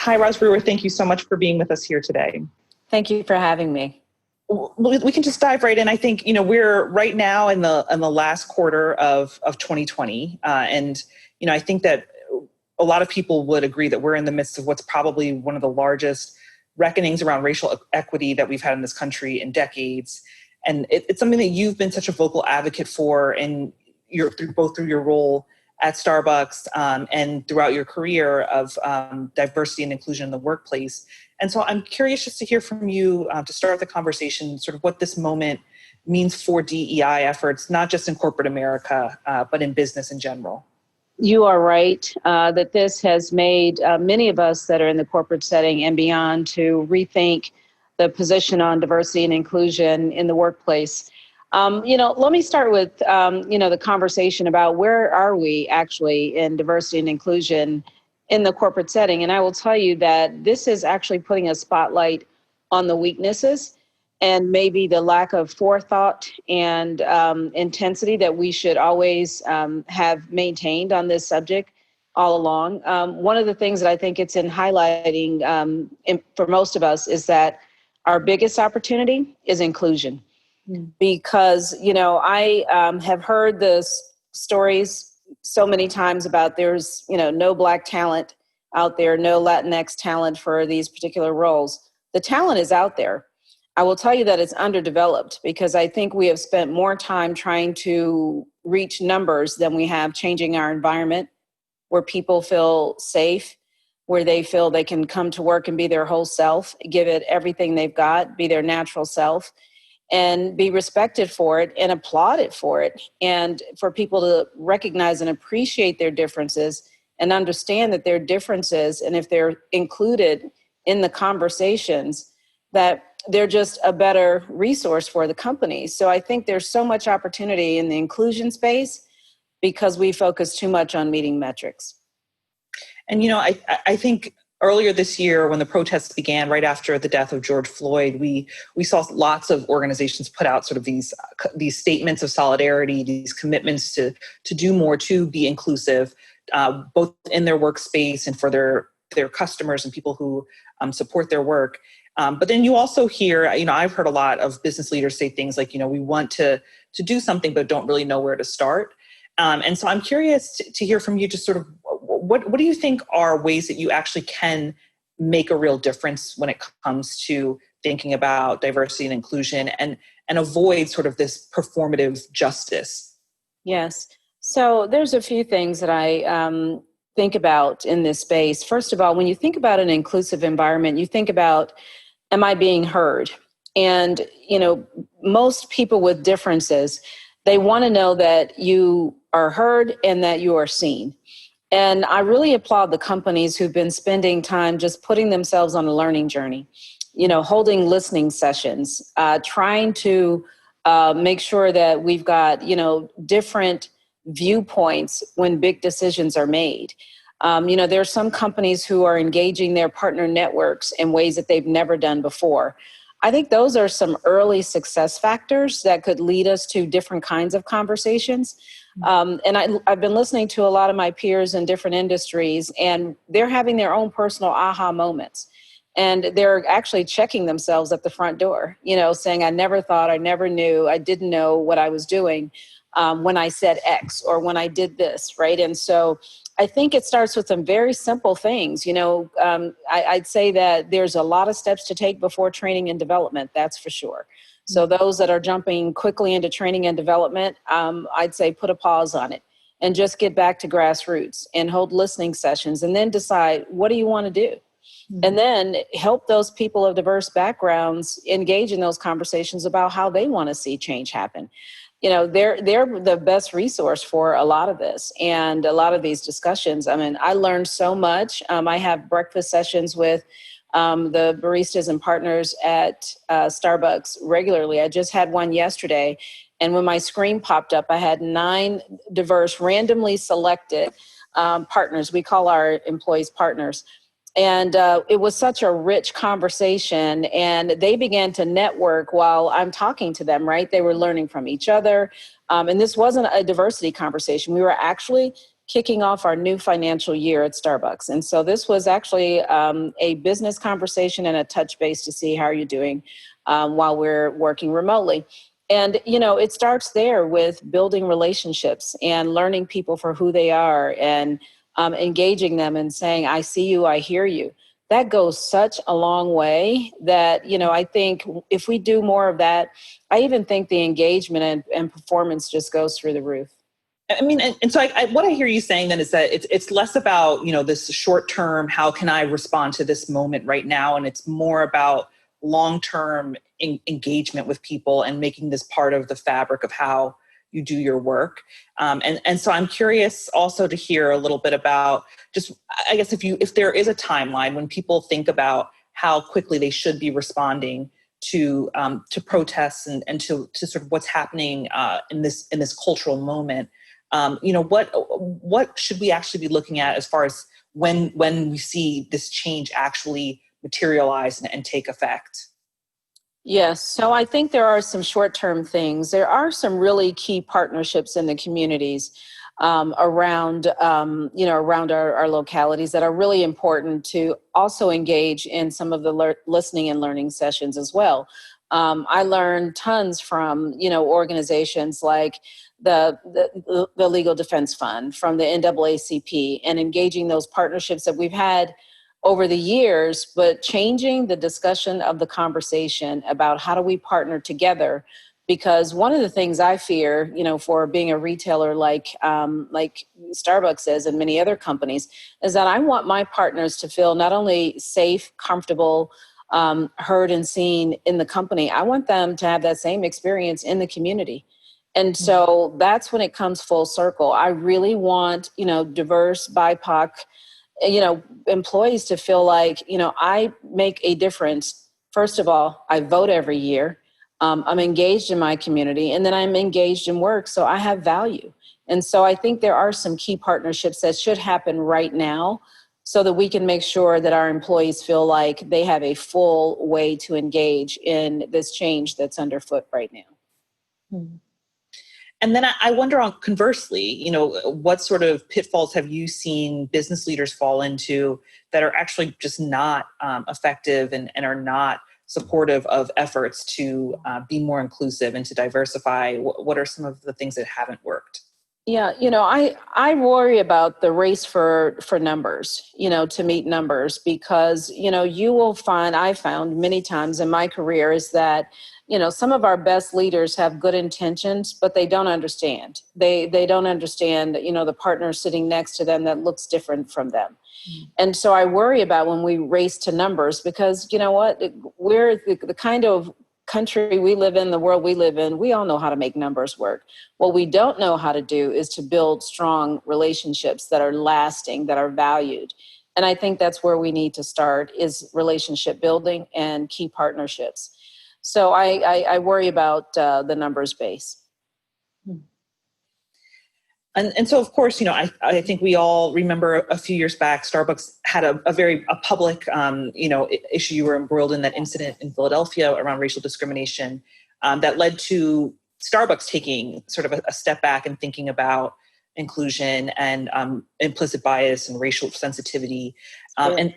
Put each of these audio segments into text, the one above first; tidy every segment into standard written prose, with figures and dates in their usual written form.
Hi, Roz Brewer. Thank you so much for being with us here today. Thank you for having me. We can just dive right in. I think we're right now in the last quarter of 2020, and I think that a lot of people would agree that we're in the midst of what's probably one of the largest reckonings around racial equity that we've had in this country in decades. And it's something that you've been such a vocal advocate for, and both through your role at Starbucks and throughout your career of diversity and inclusion in the workplace. And so I'm curious just to hear from you to start the conversation, sort of what this moment means for DEI efforts, not just in corporate America, but in business in general. You are right that this has made many of us that are in the corporate setting and beyond to rethink the position on diversity and inclusion in the workplace. Let me start with, the conversation about where are we actually in diversity and inclusion in the corporate setting. And I will tell you that this is actually putting a spotlight on the weaknesses and maybe the lack of forethought and intensity that we should always have maintained on this subject all along. One of the things that I think it's in highlighting for most of us is that our biggest opportunity is inclusion. Because, I have heard the stories so many times about there's, no Black talent out there, no Latinx talent for these particular roles. The talent is out there. I will tell you that it's underdeveloped because I think we have spent more time trying to reach numbers than we have changing our environment where people feel safe, where they feel they can come to work and be their whole self, give it everything they've got, be their natural self, and be respected for it and applauded for it. And for people to recognize and appreciate their differences and understand that their differences, and if they're included in the conversations, that they're just a better resource for the company. So I think there's so much opportunity in the inclusion space because we focus too much on meeting metrics. And, I think earlier this year, when the protests began right after the death of George Floyd, we saw lots of organizations put out sort of these statements of solidarity, these commitments to do more, to be inclusive, both in their workspace and for their customers and people who support their work. But then you also hear, I've heard a lot of business leaders say things like, we want to do something, but don't really know where to start. And so I'm curious to hear from you, just sort of what do you think are ways that you actually can make a real difference when it comes to thinking about diversity and inclusion and avoid sort of this performative justice? Yes. So there's a few things that I think about in this space. First of all, when you think about an inclusive environment, you think about, am I being heard? And, most people with differences, they want to know that you are heard and that you are seen. And I really applaud the companies who've been spending time just putting themselves on a learning journey, holding listening sessions, trying to make sure that we've got, different viewpoints when big decisions are made. There are some companies who are engaging their partner networks in ways that they've never done before. I think those are some early success factors that could lead us to different kinds of conversations. And I've been listening to a lot of my peers in different industries, and they're having their own personal aha moments. And they're actually checking themselves at the front door, saying, I never thought, I never knew, I didn't know what I was doing when I said X or when I did this, right? And so I think it starts with some very simple things. I'd say that there's a lot of steps to take before training and development, that's for sure. So those that are jumping quickly into training and development, I'd say put a pause on it and just get back to grassroots and hold listening sessions and then decide, what do you want to do? And then help those people of diverse backgrounds engage in those conversations about how they want to see change happen. They're the best resource for a lot of this and a lot of these discussions. I mean, I learned so much. I have breakfast sessions with the baristas and partners at Starbucks regularly. I just had one yesterday. And when my screen popped up, I had 9 diverse, randomly selected partners. We call our employees partners. And it was such a rich conversation, and they began to network while I'm talking to them, right? They were learning from each other. And this wasn't a diversity conversation. We were actually kicking off our new financial year at Starbucks. And so this was actually a business conversation and a touch base to see how you're doing while we're working remotely. And, it starts there with building relationships and learning people for who they are and engaging them and saying, I see you, I hear you. That goes such a long way that, I think if we do more of that, I even think the engagement and performance just goes through the roof. I mean, and so what I hear you saying then is that it's less about, this short term, how can I respond to this moment right now? And it's more about long-term engagement with people and making this part of the fabric of how you do your work. And so I'm curious also to hear a little bit about just, I guess, if there is a timeline when people think about how quickly they should be responding to protests and to sort of what's happening in this cultural moment. What should we actually be looking at as far as when we see this change actually materialize and take effect? Yes. So I think there are some short-term things. There are some really key partnerships in the communities around our localities that are really important to also engage in some of the listening and learning sessions as well. I learned tons from, organizations like the Legal Defense Fund, from the NAACP, and engaging those partnerships that we've had over the years, but changing the discussion of the conversation about how do we partner together. Because one of the things I fear, for being a retailer like Starbucks is and many other companies, is that I want my partners to feel not only safe, comfortable, heard and seen in the company. I want them to have that same experience in the community. And so that's when it comes full circle. I really want, diverse BIPOC, employees to feel like, I make a difference. First of all, I vote every year. I'm engaged in my community, and then I'm engaged in work. So I have value. And so I think there are some key partnerships that should happen right now so that we can make sure that our employees feel like they have a full way to engage in this change that's underfoot right now. And then I wonder, on conversely, what sort of pitfalls have you seen business leaders fall into that are actually just not effective and are not supportive of efforts to be more inclusive and to diversify? What are some of the things that haven't worked? Yeah, I worry about the race for numbers, to meet numbers, because, you will find, I found many times in my career, is that, some of our best leaders have good intentions, but they don't understand. They don't understand, the partner sitting next to them that looks different from them. And so I worry about when we race to numbers, because we're the kind of country we live in, the world we live in, we all know how to make numbers work. What we don't know how to do is to build strong relationships that are lasting, that are valued. And I think that's where we need to start, is relationship building and key partnerships. So I worry about the numbers base. And so, of course, I think we all remember a few years back, Starbucks had a very public, issue you were embroiled in, that incident in Philadelphia around racial discrimination that led to Starbucks taking sort of a step back and thinking about inclusion and implicit bias and racial sensitivity. And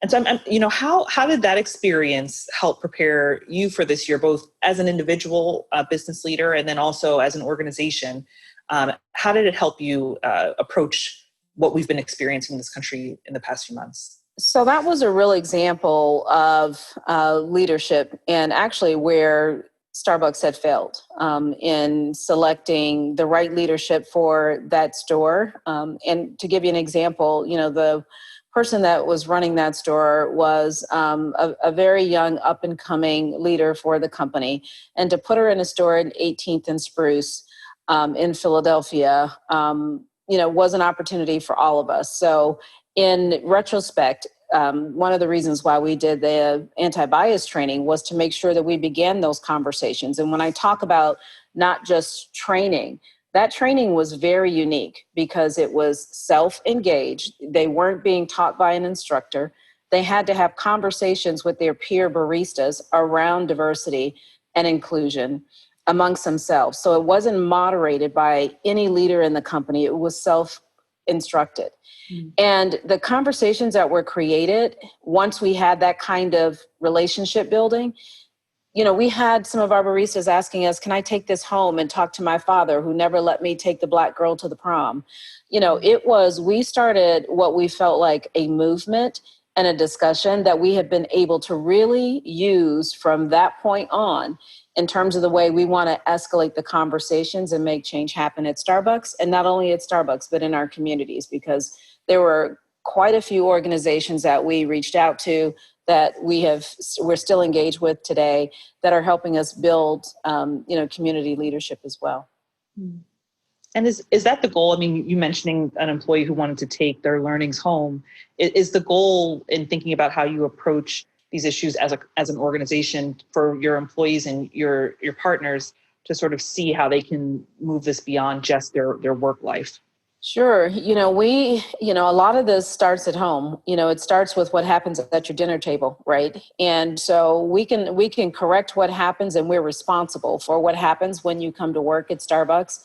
so, how did that experience help prepare you for this year, both as an individual business leader and then also as an organization? How did it help you approach what we've been experiencing in this country in the past few months? So that was a real example of leadership, and actually where Starbucks had failed in selecting the right leadership for that store. And to give you an example, the person that was running that store was a very young up and coming leader for the company. And to put her in a store at 18th and Spruce in Philadelphia, was an opportunity for all of us. So in retrospect, one of the reasons why we did the anti-bias training was to make sure that we began those conversations. And when I talk about not just training, that training was very unique because it was self-engaged. They weren't being taught by an instructor. They had to have conversations with their peer baristas around diversity and inclusion amongst themselves. So it wasn't moderated by any leader in the company. It was instructed. And the conversations that were created once we had that kind of relationship building, we had some of our baristas asking us, can I take this home and talk to my father who never let me take the black girl to the prom? We started what we felt like a movement and a discussion that we have been able to really use from that point on in terms of the way we want to escalate the conversations and make change happen at Starbucks, and not only at Starbucks, but in our communities, because there were quite a few organizations that we reached out to that we're still engaged with today that are helping us build, community leadership as well. And is that the goal? I mean, you mentioning an employee who wanted to take their learnings home. Is the goal in thinking about how you approach these issues as an organization for your employees and your partners to sort of see how they can move this beyond just their work life? Sure. A lot of this starts at home. It starts with what happens at your dinner table, right? And so we can correct what happens, and we're responsible for what happens when you come to work at Starbucks.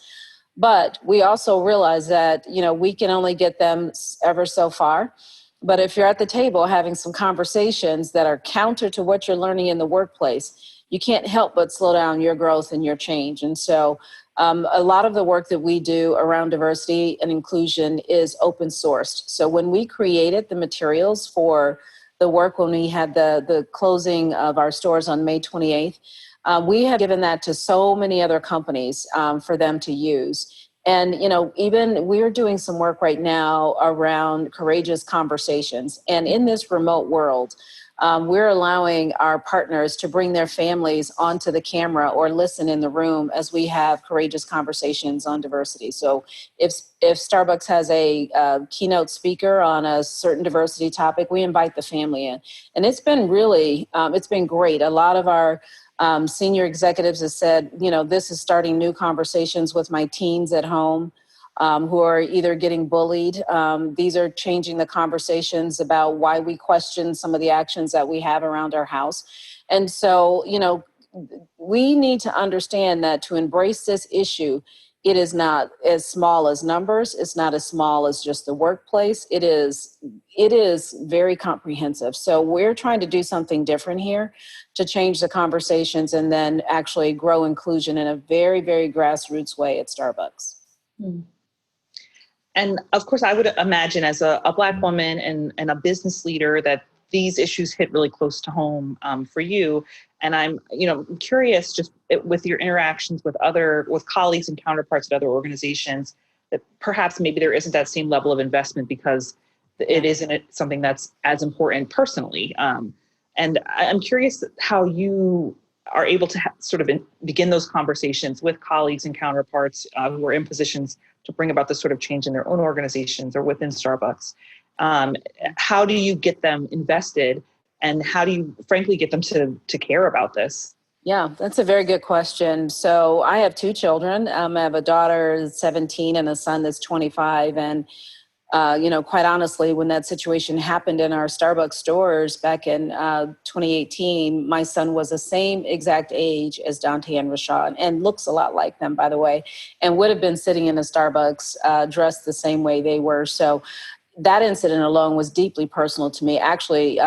But we also realize that, we can only get them ever so far. But if you're at the table having some conversations that are counter to what you're learning in the workplace, you can't help but slow down your growth and your change. And so a lot of the work that we do around diversity and inclusion is open sourced. So when we created the materials for the work, when we had the closing of our stores on May 28th, we have given that to so many other companies for them to use. And, even we're doing some work right now around courageous conversations. And in this remote world, we're allowing our partners to bring their families onto the camera or listen in the room as we have courageous conversations on diversity. So if Starbucks has a keynote speaker on a certain diversity topic, we invite the family in. And it's been really, it's been great. A lot of our senior executives have said, this is starting new conversations with my teens at home who are either getting bullied. These are changing the conversations about why we question some of the actions that we have around our house. And so, we need to understand that to embrace this issue, it is not as small as numbers. It's not as small as just the workplace. It is very comprehensive. So we're trying to do something different here to change the conversations and then actually grow inclusion in a very, very grassroots way at Starbucks. And of course, I would imagine as a Black woman and a business leader that these issues hit really close to home for you. And I'm, curious, just with your interactions with colleagues and counterparts at other organizations, that perhaps maybe there isn't that same level of investment because it isn't something that's as important personally. And I'm curious how you are able to sort of begin those conversations with colleagues and counterparts who are in positions to bring about this sort of change in their own organizations or within Starbucks. How do you get them invested, and how do you frankly get them to care about this? Yeah, that's a very good question. So I have two children. I have a daughter that's 17 and a son that's 25. And quite honestly, when that situation happened in our Starbucks stores back in 2018, my son was the same exact age as Dante and Rashad, and looks a lot like them, by the way, and would have been sitting in a Starbucks dressed the same way they were. So that incident alone was deeply personal to me, actually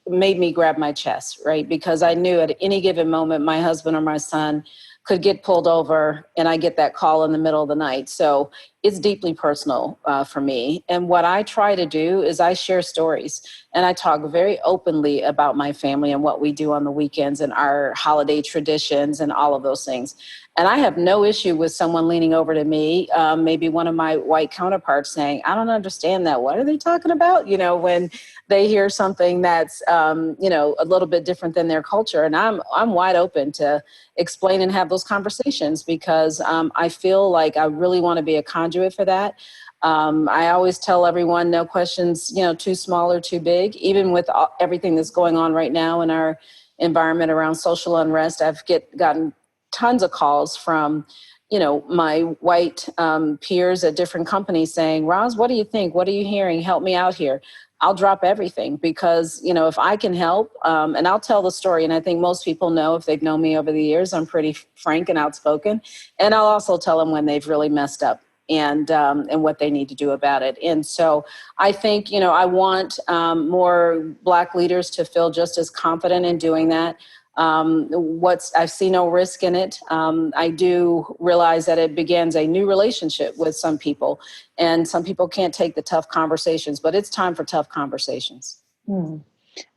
made me grab my chest, right? Because I knew at any given moment, my husband or my son could get pulled over and I get that call in the middle of the night. So it's deeply personal for me. And what I try to do is I share stories and I talk very openly about my family and what we do on the weekends and our holiday traditions and all of those things. And I have no issue with someone leaning over to me, maybe one of my white counterparts saying, I don't understand that. What are they talking about? When they hear something that's, a little bit different than their culture. And I'm wide open to explain and have those conversations because I feel like I really want to be a conduit for that. I always tell everyone no questions, too small or too big, even with everything that's going on right now in our environment around social unrest. I've gotten tons of calls from, my white peers at different companies saying, Roz, what do you think? What are you hearing? Help me out here. I'll drop everything because, if I can help, and I'll tell the story. And I think most people know, if they've known me over the years, I'm pretty frank and outspoken. And I'll also tell them when they've really messed up. and what they need to do about it. And so I think, I want more Black leaders to feel just as confident in doing that. I see no risk in it. I do realize that it begins a new relationship with some people, and some people can't take the tough conversations, but it's time for tough conversations. Hmm.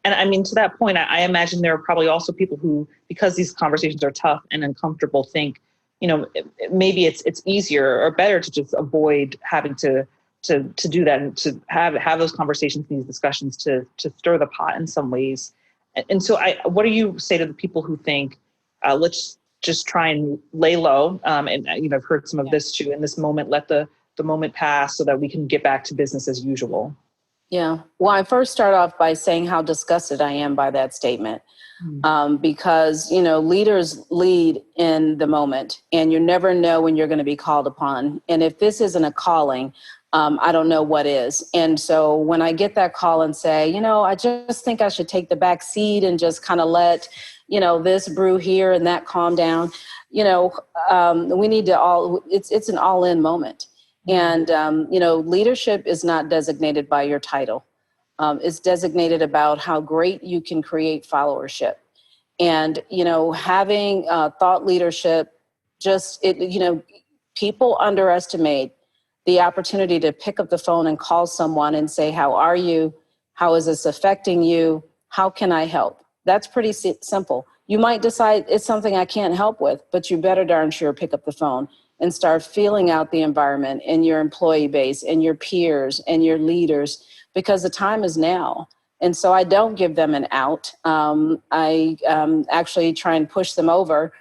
And I mean, to that point, I imagine there are probably also people who, because these conversations are tough and uncomfortable, think, maybe it's easier or better to just avoid having to do that, and to have those conversations, these discussions, to stir the pot in some ways. And so, what do you say to the people who think, let's just try and lay low? And I've heard some of this too. In this moment, let the moment pass so that we can get back to business as usual. Yeah. Well, I first start off by saying how disgusted I am by that statement. Because, leaders lead in the moment, and you never know when you're going to be called upon. And if this isn't a calling, I don't know what is. And so when I get that call and say, I just think I should take the back seat and just kind of let, this brew here and that calm down, we need to it's an all in moment. And, leadership is not designated by your title. It's designated about how great you can create followership. And, having thought leadership, people underestimate the opportunity to pick up the phone and call someone and say, how are you? How is this affecting you? How can I help? That's pretty simple. You might decide it's something I can't help with, but you better darn sure pick up the phone and start feeling out the environment and your employee base and your peers and your leaders, because the time is now. And so I don't give them an out. I actually try and push them over,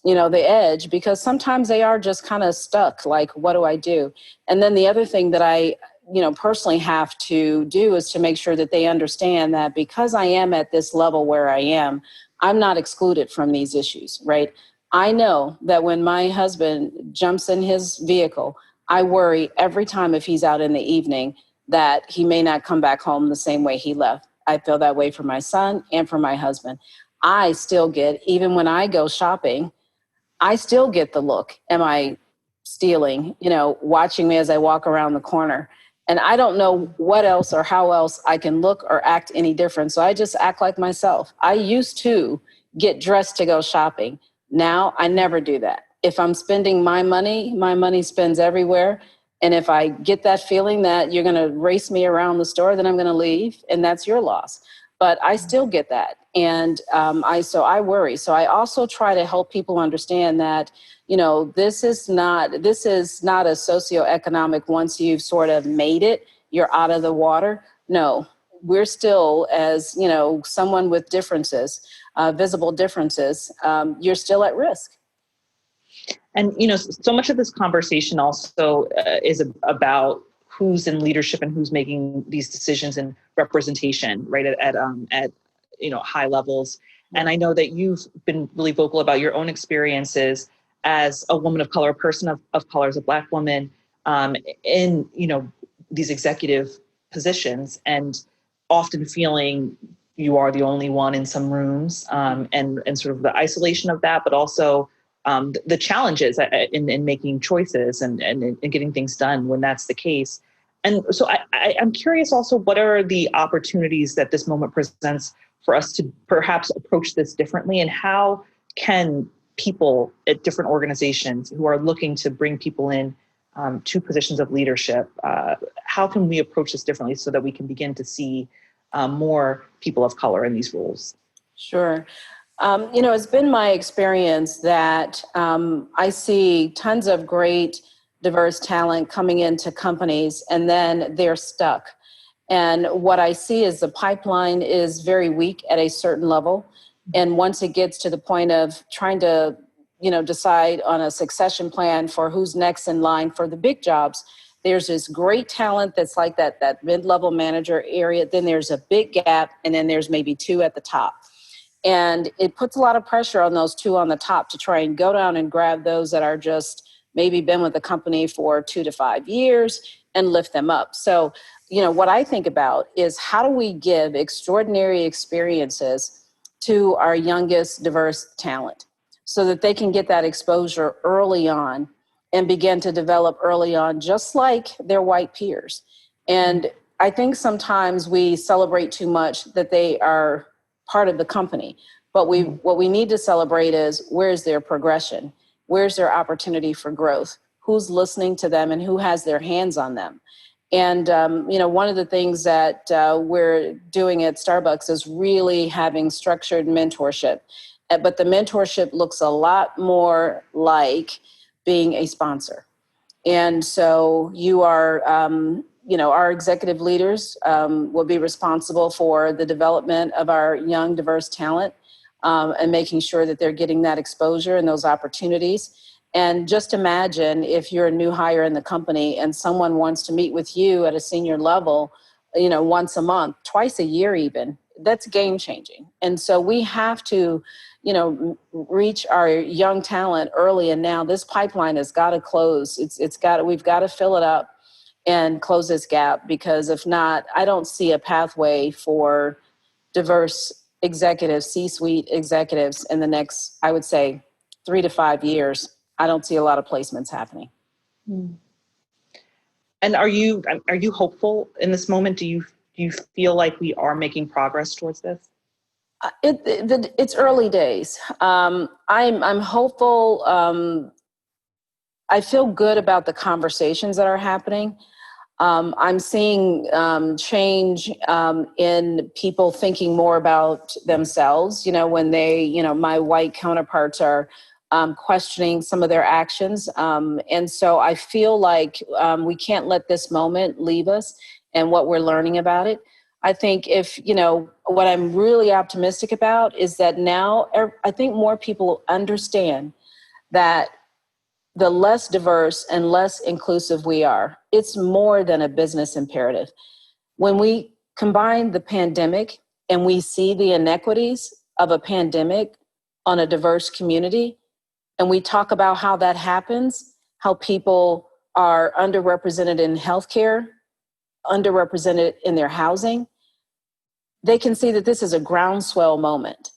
the edge, because sometimes they are just kind of stuck. Like, what do I do? And then the other thing that I, personally have to do is to make sure that they understand that because I am at this level where I am, I'm not excluded from these issues, right? I know that when my husband jumps in his vehicle, I worry every time if he's out in the evening that he may not come back home the same way he left. I feel that way for my son and for my husband. I still get, even when I go shopping, I still get the look. Am I stealing? Watching me as I walk around the corner. And I don't know what else or how else I can look or act any different. So I just act like myself. I used to get dressed to go shopping. Now I never do that. If I'm spending my money spends everywhere. And if I get that feeling that you're going to race me around the store, then I'm going to leave, and that's your loss. But I still get that. And I worry. So I also try to help people understand that, this is not a socioeconomic, once you've sort of made it, you're out of the water. No, we're still, as, someone with differences, visible differences, you're still at risk. And, so much of this conversation also is about who's in leadership and who's making these decisions and representation, right, at high levels. And I know that you've been really vocal about your own experiences as a woman of color, a person of color, as a Black woman, in, these executive positions, and often feeling you are the only one in some rooms, and sort of the isolation of that, but also the challenges in making choices and getting things done when that's the case. And so I'm curious also, what are the opportunities that this moment presents for us to perhaps approach this differently? And how can people at different organizations who are looking to bring people in to positions of leadership, how can we approach this differently so that we can begin to see more people of color in these roles? Sure. It's been my experience that I see tons of great diverse talent coming into companies, and then they're stuck. And what I see is the pipeline is very weak at a certain level. And once it gets to the point of trying to, decide on a succession plan for who's next in line for the big jobs, there's this great talent that's like that mid-level manager area. Then there's a big gap, and then there's maybe two at the top. And it puts a lot of pressure on those two on the top to try and go down and grab those that are just maybe been with the company for 2 to 5 years and lift them up. So, what I think about is, how do we give extraordinary experiences to our youngest diverse talent so that they can get that exposure early on and begin to develop early on, just like their white peers. And I think sometimes we celebrate too much that they are part of the company. But what we need to celebrate is, where's their progression? Where's their opportunity for growth? Who's listening to them and who has their hands on them? And, one of the things that we're doing at Starbucks is really having structured mentorship. But the mentorship looks a lot more like being a sponsor. And so you are, our executive leaders will be responsible for the development of our young, diverse talent and making sure that they're getting that exposure and those opportunities. And just imagine if you're a new hire in the company and someone wants to meet with you at a senior level, once a month, twice a year even, that's game changing. And so we have to, reach our young talent early. And now this pipeline has got to close. We've got to fill it up and close this gap, because if not, I don't see a pathway for diverse executives, C-suite executives in the next, I would say, 3 to 5 years. I don't see a lot of placements happening. And are you hopeful in this moment? Do you feel like we are making progress towards this? It's early days. I'm hopeful. I feel good about the conversations that are happening. I'm seeing change in people thinking more about themselves. When they, my white counterparts are questioning some of their actions. And so I feel like we can't let this moment leave us and what we're learning about it. I think what I'm really optimistic about is that now I think more people understand that the less diverse and less inclusive we are, it's more than a business imperative. When we combine the pandemic and we see the inequities of a pandemic on a diverse community, and we talk about how that happens, how people are underrepresented in healthcare, underrepresented in their housing, they can see that this is a groundswell moment.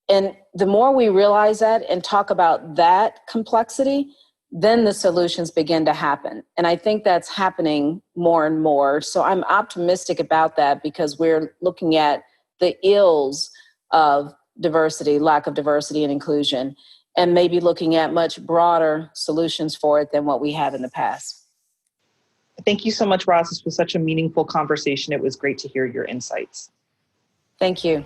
And the more we realize that and talk about that complexity, then the solutions begin to happen. And I think that's happening more and more. So I'm optimistic about that, because we're looking at the ills of diversity, lack of diversity and inclusion, and maybe looking at much broader solutions for it than what we have in the past. Thank you so much, Roz. This was such a meaningful conversation. It was great to hear your insights. Thank you.